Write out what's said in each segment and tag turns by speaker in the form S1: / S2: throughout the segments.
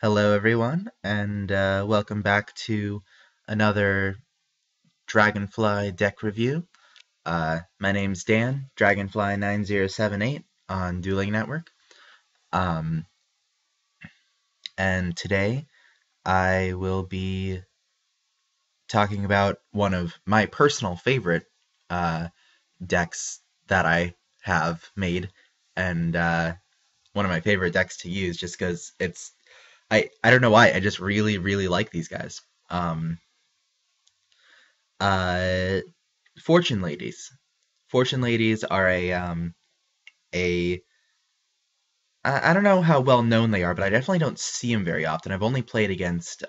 S1: Hello, everyone, and welcome back to another Dragonfly deck review. My name's Dan, Dragonfly9078 on Dueling Network. Um, and today I will be talking about one of my personal favorite uh, decks that I have made, and one of my favorite decks to use just because I don't know why, I just really, really like these guys. Um, Uh, Fortune Ladies. Fortune Ladies are a I don't know how well known they are, but I definitely don't see them very often. I've only played against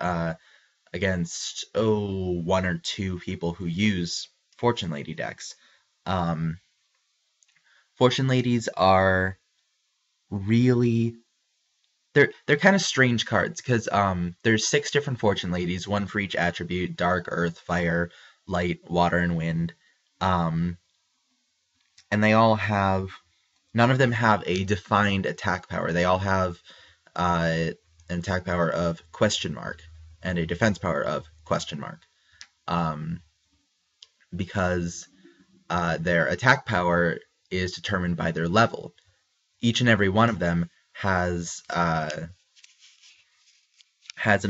S1: one or two people who use Fortune Lady decks. Um, Fortune Ladies are really they're kind of strange cards because there's six different Fortune Ladies, one for each attribute: dark, earth, fire, light, water, and wind. Um, and they all have none of them have a defined attack power. They all have an attack power of question mark and a defense power of question mark. Um, because their attack power is determined by their level. Each and every one of them has an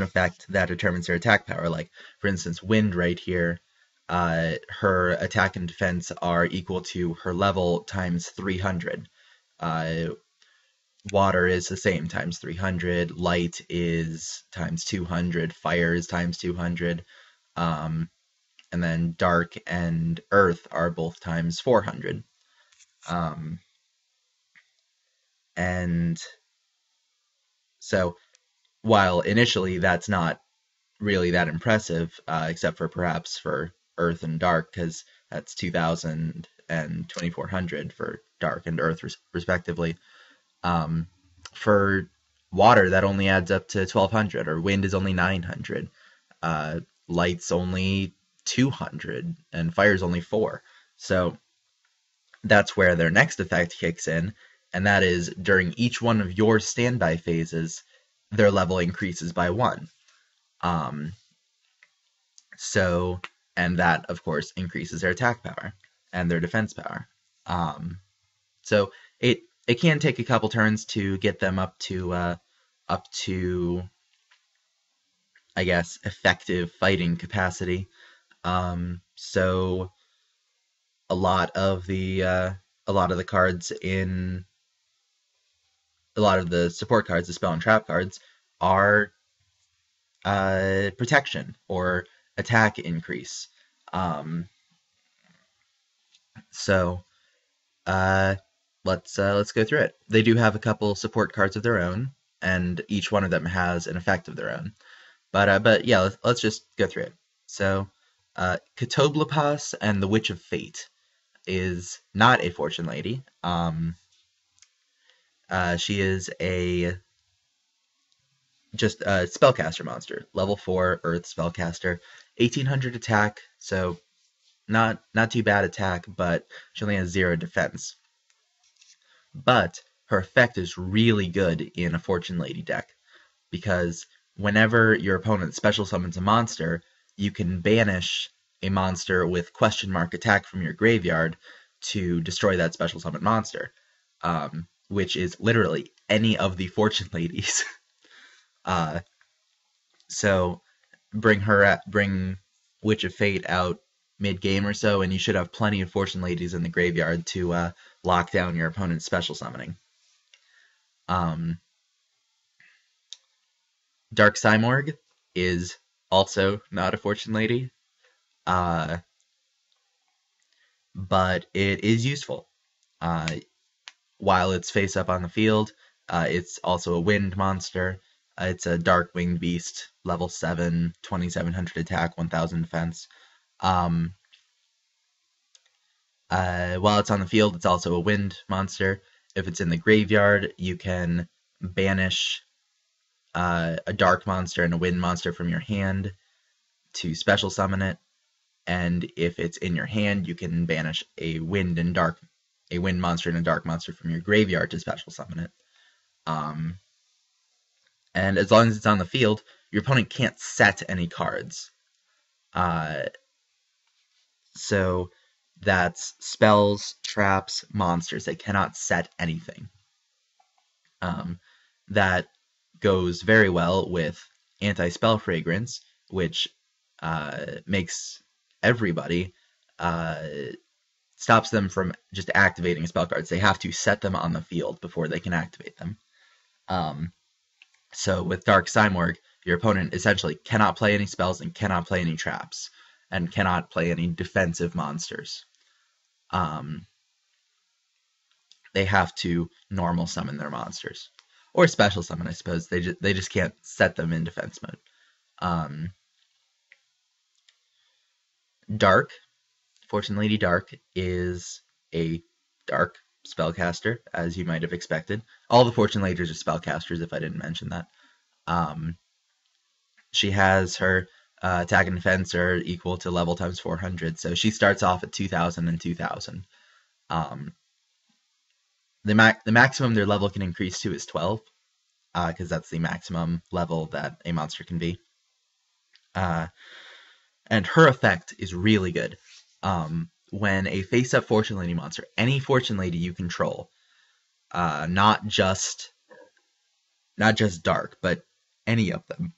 S1: effect that determines their attack power. Like, for instance, wind right here, her attack and defense are equal to her level times 300. Uh, Water is the same, times 300. Light is times 200. Fire is times 200. Um, and then dark and earth are both times 400. Um, and so while initially that's not really that impressive, except for perhaps for earth and dark, because that's 2000 and 2400 for dark and earth respectively. Um, for water, that only adds up to 1200, or wind is only 900. Uh, Light's only 200, and fire's only 4. So that's where their next effect kicks in, and that is during each one of your standby phases, their level increases by 1. Um, so, and that, of course, increases their attack power and their defense power. Um, So it can take a couple turns to get them up to I guess effective fighting capacity. So a lot of the cards in a lot of the support cards, the spell and trap cards, are protection or attack increase. Um, so uh, let's go through it. They do have a couple support cards of their own, and each one of them has an effect of their own. But yeah, let's just go through it. So, Katoblapas and the Witch of Fate is not a fortune lady. She is a just a spellcaster monster, level 4 Earth spellcaster, 1800 attack. So not too bad attack, but she only has 0 defense. But her effect is really good in a fortune lady deck because whenever your opponent special summons a monster, you can banish a monster with question mark attack from your graveyard to destroy that special summon monster, which is literally any of the fortune ladies. uh, so bring Witch of Fate out mid game or so, and you should have plenty of fortune ladies in the graveyard to lock down your opponent's special summoning. Um, Dark Cyborg is also not a fortune lady, uh, but it is useful. Uh, while it's face up on the field, it's also a wind monster. It's a dark winged beast, level 7, 2700 attack, 1000 defense. Um, while it's on the field, it's also a wind monster. If it's in the graveyard, you can banish a dark monster and a wind monster from your hand to special summon it. And if it's in your hand, you can banish a wind monster and a dark monster from your graveyard to special summon it. Um, And as long as it's on the field, your opponent can't set any cards. So that's spells, traps, monsters. They cannot set anything. That goes very well with anti-spell fragrance, which makes everybody stops them from just activating spell cards. They have to set them on the field before they can activate them. So with Dark Cyborg, your opponent essentially cannot play any spells and cannot play any traps and cannot play any defensive monsters. They have to normal summon their monsters. Or special summon, I suppose. They just can't set them in defense mode. Dark, Fortune Lady Dark, is a dark spellcaster, as you might have expected. All the Fortune Ladies are spellcasters, if I didn't mention that. She has her attack and defense are equal to level times 400, so she starts off at 2,000 and 2,000. The maximum their level can increase to is 12, because that's the maximum level that a monster can be. And her effect is really good. When a face-up Fortune Lady monster, any Fortune Lady you control, not just Dark, but any of them,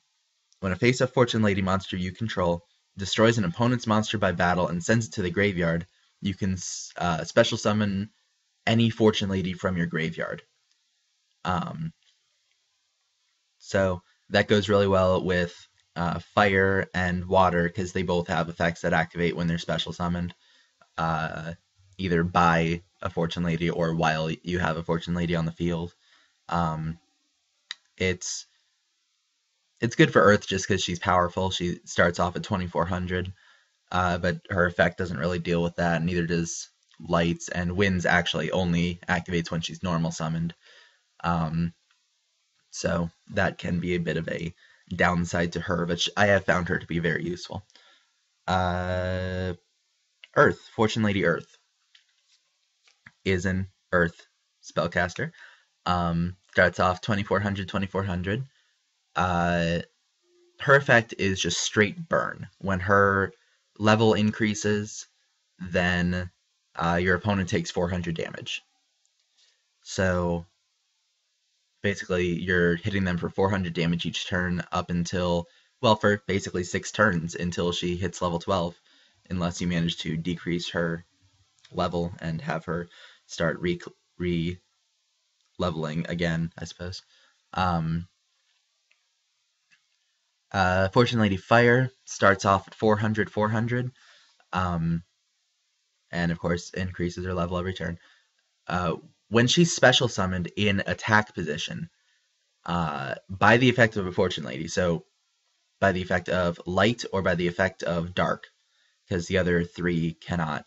S1: when a face-up Fortune Lady monster you control destroys an opponent's monster by battle and sends it to the graveyard, you can special summon any Fortune Lady from your graveyard. So that goes really well with fire and water, because they both have effects that activate when they're special summoned, either by a Fortune Lady or while you have a Fortune Lady on the field. It's good for Earth just because she's powerful. She starts off at 2,400, but her effect doesn't really deal with that, neither does Lights, and Winds actually only activates when she's normal summoned. So that can be a bit of a downside to her, but I have found her to be very useful. Earth, Fortune Lady Earth, is an Earth spellcaster. Starts off 2,400, 2,400. Her effect is just straight burn. When her level increases, then your opponent takes 400 damage. So basically, you're hitting them for 400 damage each turn up until, well, for basically 6 turns until she hits level 12, unless you manage to decrease her level and have her start re-leveling again, I suppose. Fortune Lady Fire starts off at 400, 400, and of course increases her level every turn. When she's special summoned in attack position, by the effect of a Fortune Lady, so by the effect of Light or by the effect of Dark, because the other 3 cannot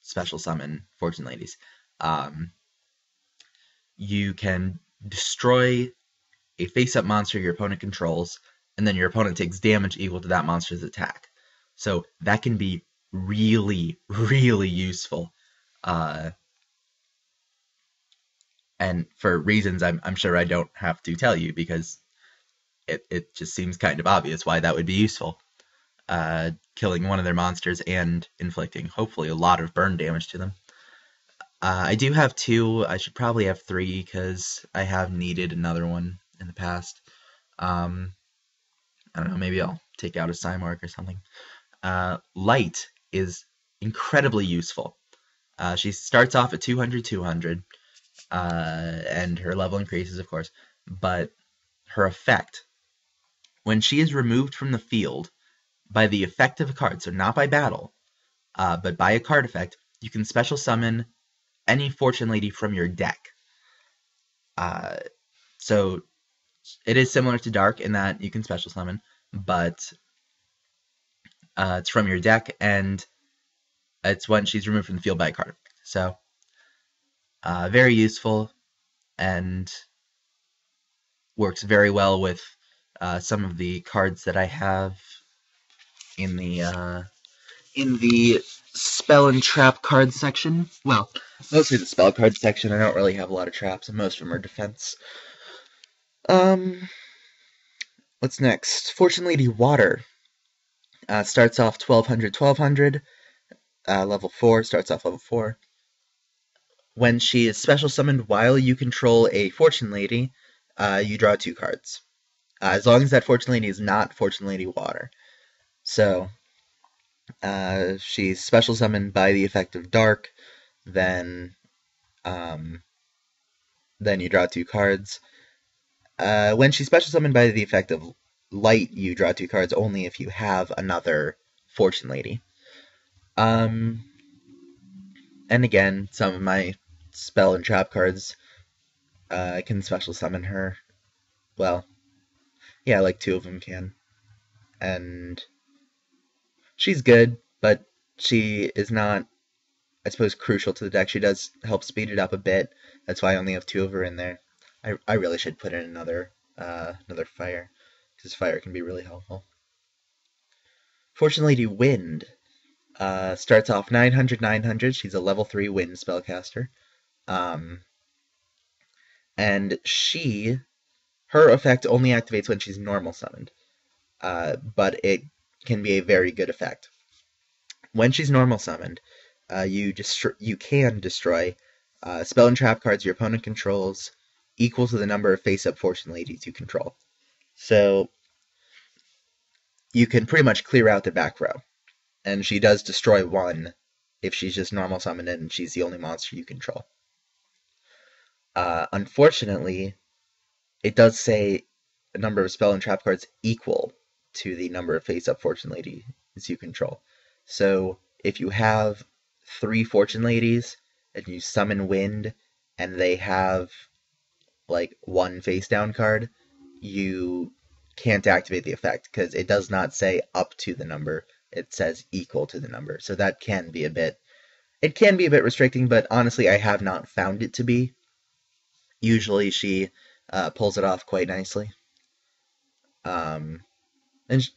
S1: special summon Fortune Ladies, you can destroy a face-up monster your opponent controls, and then your opponent takes damage equal to that monster's attack. So that can be really, really useful. And for reasons I'm sure I don't have to tell you, because it just seems kind of obvious why that would be useful. Killing one of their monsters and inflicting, hopefully, a lot of burn damage to them. I do have 2. I should probably have 3, because I have needed another one in the past. I don't know, maybe I'll take out a Cyborg or something. Light is incredibly useful. She starts off at 200, 200. And her level increases, of course, but her effect, when she is removed from the field by the effect of a card, so not by battle, but by a card effect, you can special summon any Fortune Lady from your deck. So it is similar to Dark in that you can special summon, but it's from your deck, and it's when she's removed from the field by a card. So very useful, and works very well with some of the cards that I have in the spell and trap card section. Well, mostly the spell card section. I don't really have a lot of traps, and most of them are defense. What's next? Fortune Lady Water. Starts off 1200. Level 4, starts off level 4. When she is special summoned while you control a Fortune Lady, you draw 2 cards. As long as that Fortune Lady is not Fortune Lady Water. So, she's special summoned by the effect of Dark, then you draw 2 cards. When she's special summoned by the effect of Light, you draw 2 cards only if you have another Fortune Lady. And again, some of my spell and trap cards can special summon her. Well, yeah, like 2 of them can. And she's good, but she is not, I suppose, crucial to the deck. She does help speed it up a bit. That's why I only have 2 of her in there. I really should put in another fire, because fire can be really helpful. Fortune Lady Wind starts off 900. She's a level 3 wind spellcaster. And her effect only activates when she's normal summoned. But it can be a very good effect. When she's normal summoned, you can destroy spell and trap cards your opponent controls equal to the number of face-up Fortune Ladies you control. So you can pretty much clear out the back row. And she does destroy 1 if she's just normal summoned and she's the only monster you control. Unfortunately, it does say a number of spell and trap cards equal to the number of face-up Fortune Ladies you control. So if you have 3 Fortune Ladies and you summon Wind and they have like 1 face-down card, you can't activate the effect because it does not say up to the number. It says equal to the number. So that can be a bit restricting, but honestly I have not found it to be. Usually she pulls it off quite nicely. And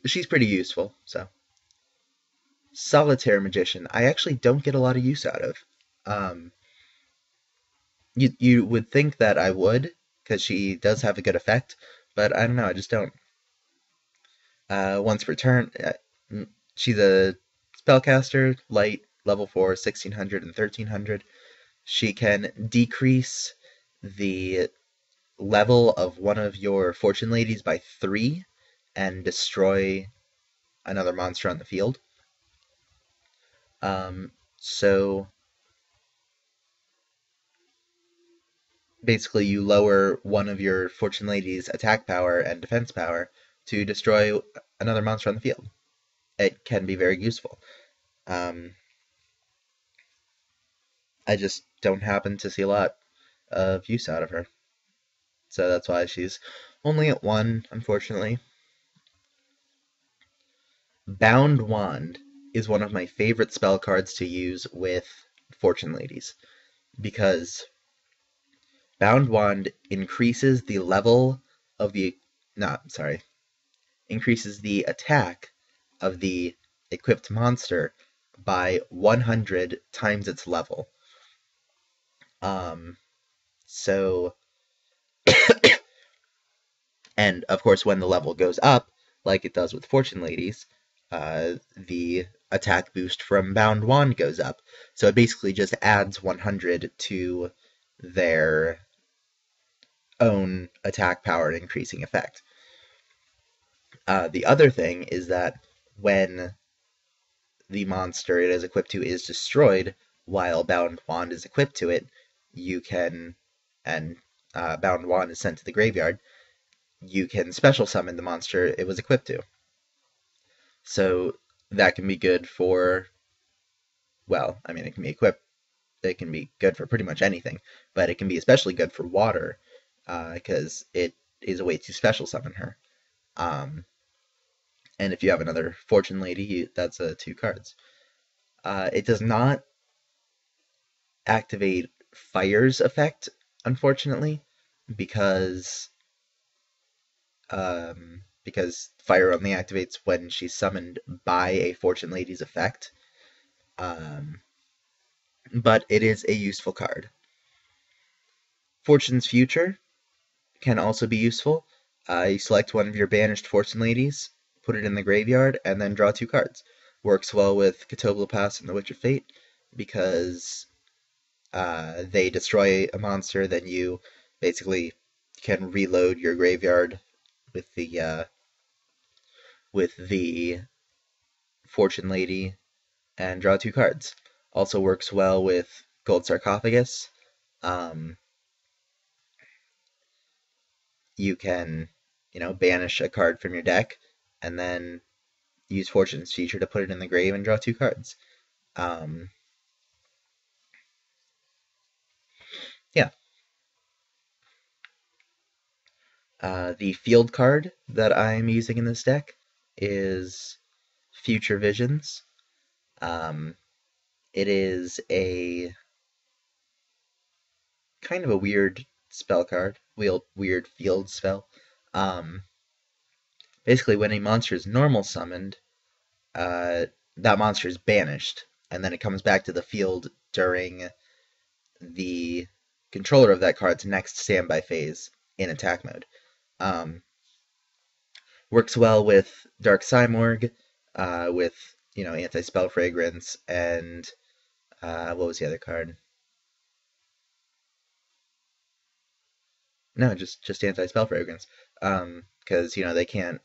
S1: she's pretty useful, so. Solitaire Magician, I actually don't get a lot of use out of. You would think that I would, because she does have a good effect, but I don't know, I just don't. Once per turn, she's a spellcaster, light, level 4, 1600 and 1300. She can decrease the level of one of your Fortune Ladies by 3 and destroy another monster on the field. So basically you lower one of your Fortune Ladies' attack power and defense power to destroy another monster on the field. It can be very useful. I just don't happen to see a lot of use out of her. So that's why she's only at 1, unfortunately. Bound Wand is one of my favorite spell cards to use with Fortune Ladies, because Bound Wand increases the level of increases the attack of the equipped monster by 100 times its level. And of course when the level goes up, like it does with Fortune Ladies, the attack boost from Bound Wand goes up. So it basically just adds 100 to their own attack power increasing effect. The other thing is that when the monster it is equipped to is destroyed while Bound Wand is equipped to it, you can, and Bound Wand is sent to the graveyard, you can special summon the monster it was equipped to. So that can be good for, well, I mean, it can be good for pretty much anything, but it can be especially good for water, because it is a way to special summon her. And if you have another Fortune Lady, that's 2 cards. It does not activate Fire's effect, unfortunately, because Fire only activates when she's summoned by a Fortune Lady's effect. But it is a useful card. Fortune's Future can also be useful. You select one of your banished Fortune Ladies, put it in the graveyard, and then draw 2 cards. Works well with Catobla Pass and the Witch of Fate because they destroy a monster, then you basically can reload your graveyard with the Fortune Lady and draw 2 cards. Also works well with Gold Sarcophagus. You can, banish a card from your deck and then use Fortune's feature to put it in the grave and draw 2 cards. Yeah. The field card that I'm using in this deck is Future Visions. It is a kind of a weird spell card, weird field spell. Basically, when a monster is normal summoned, that monster is banished, and then it comes back to the field during the controller of that card's next standby phase in attack mode. Works well with Dark Cyborg, with anti-spell fragrance, and what was the other card? No, just anti-spell fragrance, because they can't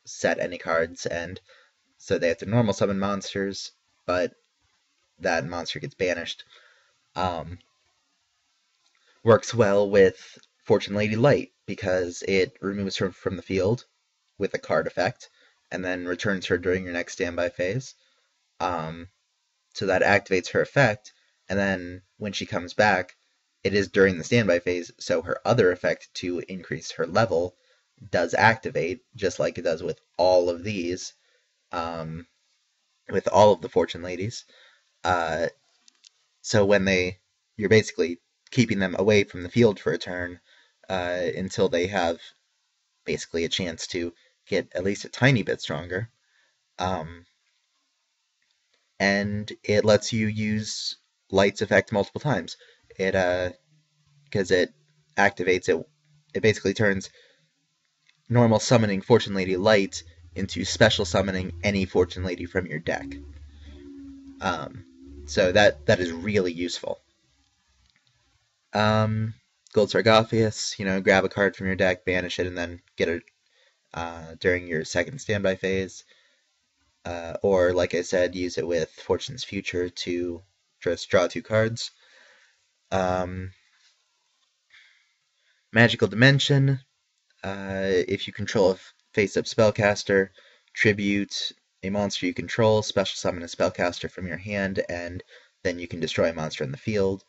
S1: set any cards, and so they have to normal summon monsters, but that monster gets banished. Works well with Fortune Lady Light because it removes her from the field with a card effect, and then returns her during your next standby phase. So that activates her effect, and then when she comes back, it is during the standby phase, so her other effect to increase her level does activate, just like it does with all of these, with all of the Fortune Ladies. So when you're basically keeping them away from the field for a turn until they have basically a chance to get at least a tiny bit stronger. And it lets you use Light's effect multiple times. Because it activates it. It basically turns normal summoning Fortune Lady Light into special summoning any Fortune Lady from your deck. So that is really useful. Gold Sarcophagus, grab a card from your deck, banish it, and then get it during your second standby phase. Or, like I said, use it with Fortune's Future to just draw 2 cards. Magical Dimension. If you control a face-up spellcaster, tribute a monster you control, special summon a spellcaster from your hand, and then you can destroy a monster in the field.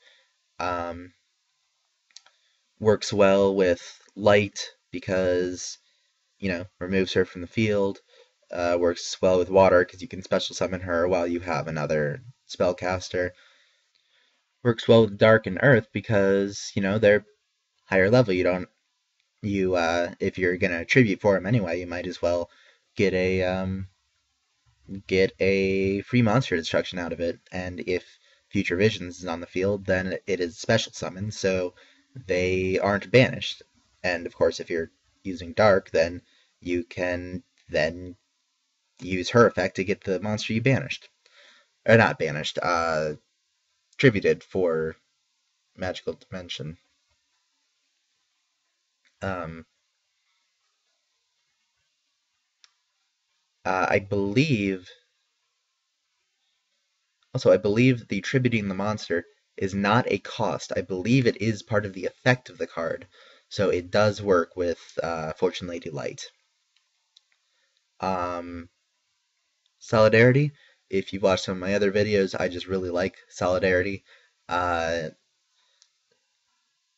S1: Works well with Light because, removes her from the field. Works well with Water because you can special summon her while you have another spellcaster. Works well with Dark and Earth because, they're higher level. If you're gonna tribute for them anyway, you might as well get a free monster destruction out of it. And if Future Visions is on the field, then it is special summon, so they aren't banished. And of course, if you're using Dark, then you can then use her effect to get the monster you banished. Or not banished, tributed for Magical Dimension. I believe the tributing the monster is not a cost. I believe it is part of the effect of the card, so it does work with Fortune Lady Light. Solidarity. If you've watched some of my other videos, I just really like Solidarity.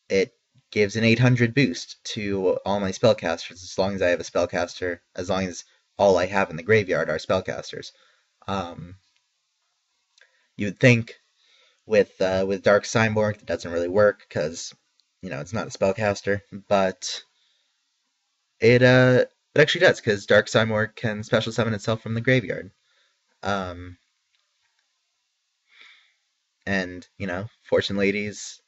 S1: It gives an 800 boost to all my spellcasters as long as I have a spellcaster, as long as all I have in the graveyard are spellcasters. You'd think with Dark Cyborg that doesn't really work because it's not a spellcaster, but it actually does because Dark Cyborg can special summon itself from the graveyard. And Fortune Ladies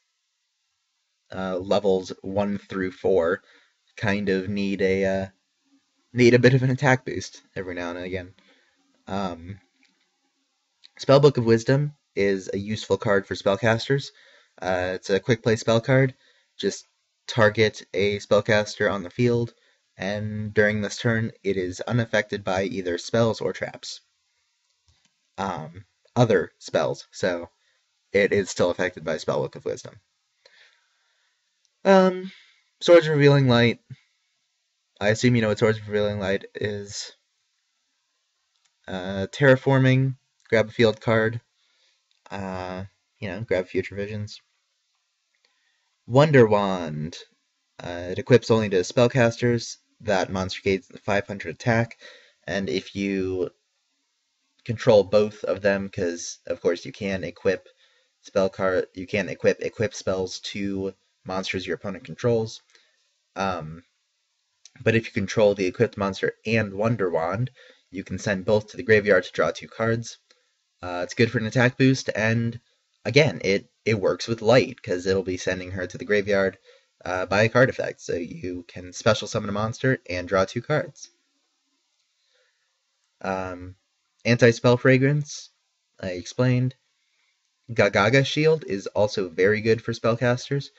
S1: levels 1 through 4 kind of need a bit of an attack boost every now and again. Spellbook of Wisdom is a useful card for spellcasters. It's a quick play spell card. Just target a spellcaster on the field, and during this turn, it is unaffected by either spells or traps. Other spells, so it is still affected by Spellbook of Wisdom. Swords of Revealing Light. I assume you know what Swords of Revealing Light is. Terraforming, grab a field card. Grab Future Visions. Wonder Wand. It equips only to spellcasters. That monster gains 500 attack, and if you control both of them, because of course you can equip equip spells to monsters your opponent controls. But if you control the equipped monster and Wonder Wand, you can send both to the graveyard to draw 2 cards. It's good for an attack boost, and again, it works with Light, because it'll be sending her to the graveyard by a card effect, so you can special summon a monster and draw 2 cards. Anti-Spell Fragrance, I explained. Gagaga Shield is also very good for spellcasters.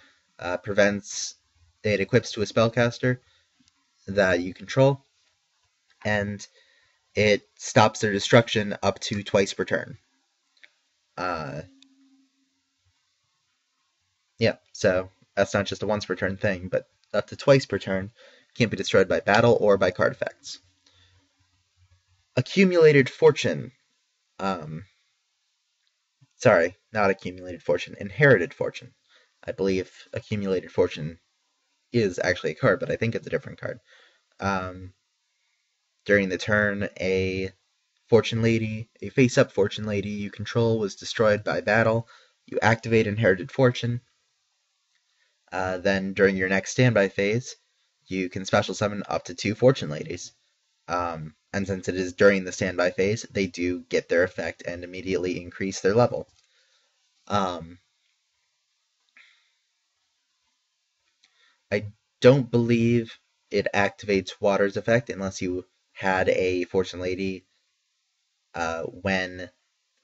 S1: It equips to a spellcaster that you control, and it stops their destruction up to twice per turn. So that's not just a once per turn thing, but up to twice per turn. Can't be destroyed by battle or by card effects. Accumulated Fortune. Sorry, not Accumulated Fortune. Inherited Fortune. I believe Accumulated Fortune is actually a card, but I think it's a different card. During the turn, a face-up Fortune Lady you control was destroyed by battle. You activate Inherited Fortune. Then during your next standby phase, you can special summon up to 2 Fortune Ladies. And since it is during the standby phase, they do get their effect and immediately increase their level. I don't believe it activates Water's effect unless you had a Fortune Lady when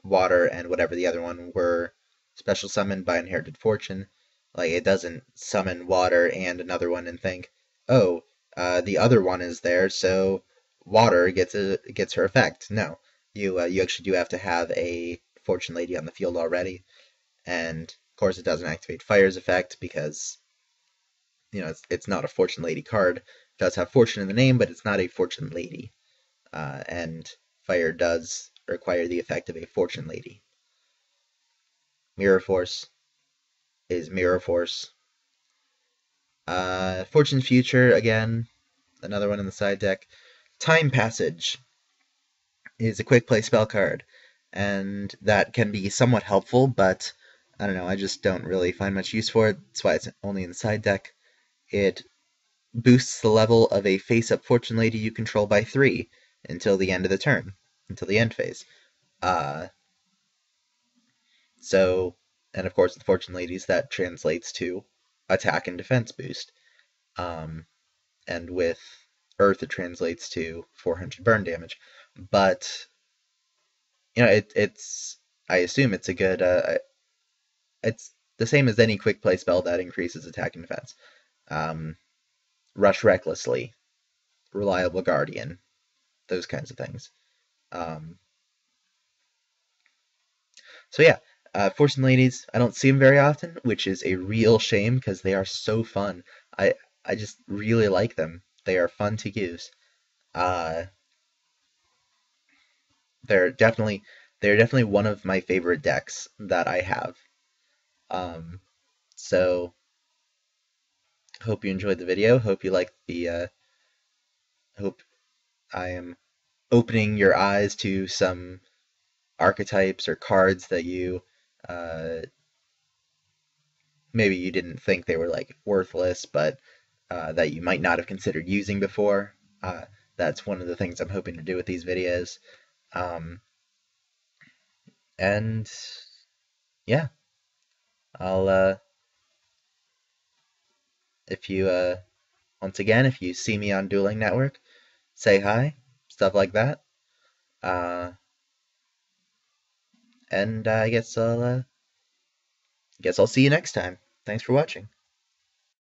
S1: Water and whatever the other one were special summoned by Inherited Fortune. Like, it doesn't summon Water and another one and think, oh, the other one is there, so Water gets her effect. No, you actually do have to have a Fortune Lady on the field already, and of course it doesn't activate Fire's effect because it's not a Fortune Lady card. It does have Fortune in the name, but it's not a Fortune Lady, and Fire does require the effect of a Fortune Lady. Mirror Force is Mirror Force. Fortune Future, again, another one in the side deck. Time Passage is a quick play spell card, and that can be somewhat helpful, but I don't know, I just don't really find much use for it. That's why it's only in the side deck. It boosts the level of a face-up Fortune Lady you control by 3 until the end of the turn, until the end phase. And of course, the Fortune Ladies, that translates to attack and defense boost. And with Earth, it translates to 400 burn damage. But, I assume it's a good, it's the same as any quick play spell that increases attack and defense. Rush Recklessly, Reliable Guardian, those kinds of things. So yeah, Fortune Ladies, I don't see them very often, which is a real shame because they are so fun. I just really like them. They are fun to use. They're definitely one of my favorite decks that I have. So hope you enjoyed the video. Hope you liked the. Hope I am opening your eyes to some archetypes or cards that you maybe you didn't think they were like worthless, but that you might not have considered using before. That's one of the things I'm hoping to do with these videos. And yeah, I'll if you Once again, if you see me on Dueling Network, say hi, stuff like that. And I guess I'll see you next time. Thanks for watching.